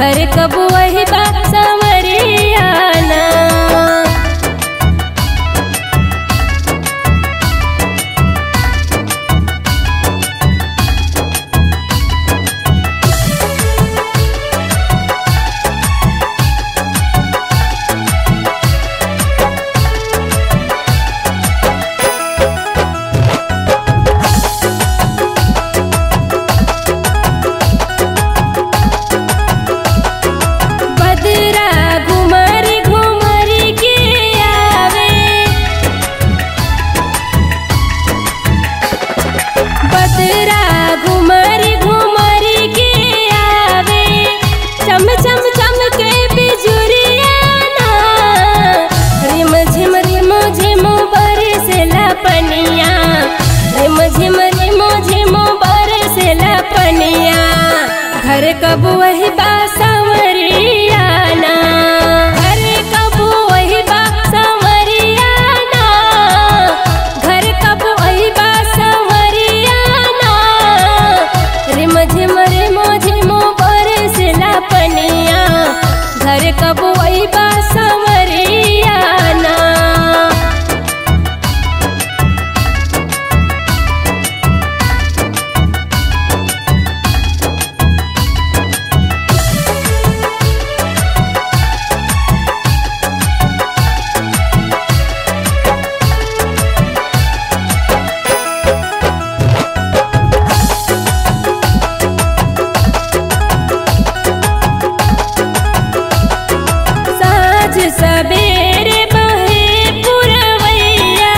घर कब वही बा संवरियाना। घर कब वही बा संवरियाना। घर कब वही बा संवरियाना। घर कब वही बा संवरियाना। रिम झिम बरसेला पनिया। घर कब वही बा संवरियाना। सबेरे बहे पुरवैया।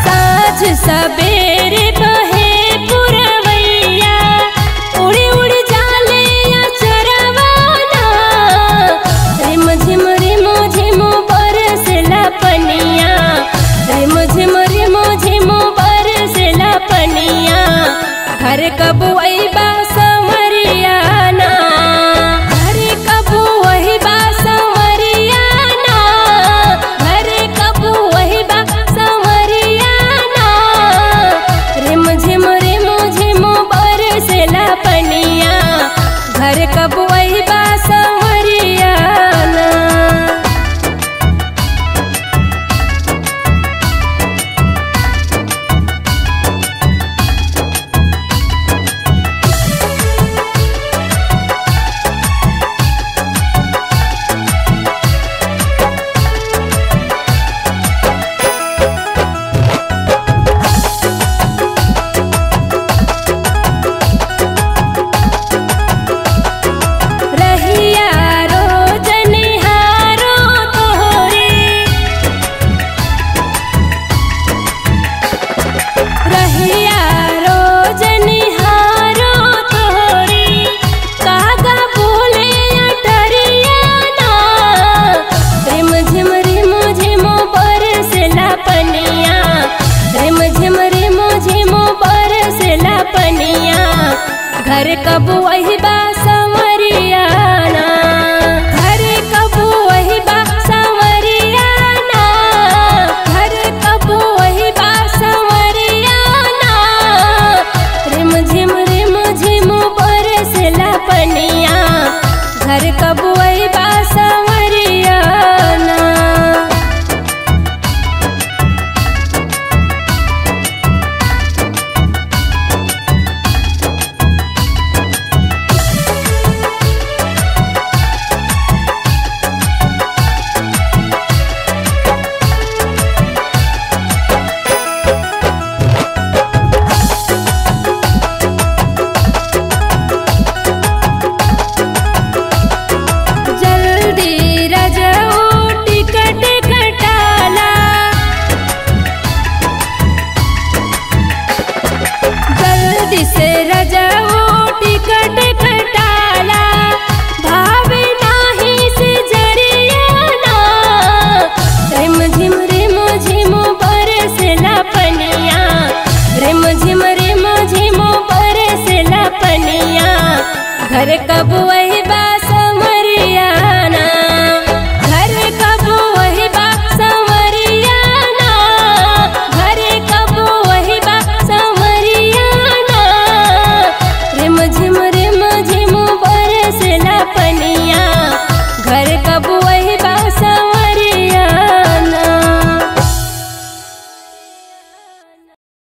साँझ सबेरे बहे पुरवैया। उड़ी उड़ी जाले अचरवाना। रिम झिम बरसेला पनिया। रिम झिम बरसेला पनिया। घर कब वही बा संवरियाना। घर कब वही बा संवरियाना। घर कब वही बा संवरियाना। रिम झिम बरसेला पनिया। घर कब वही बा संवरियाना। घर कब वही बा संवरियाना। घर कब वही बा संवरियाना। घर कब वही बा संवरियाना। रिम झिम बरसेला पनिया। घर कब वही बा संवरियाना। से रजाओ टिकट कटाला। भावे नाही से जरियाना। रिम झिम बरसेला पनिया। रिम झिम बरसेला पनिया। घर कब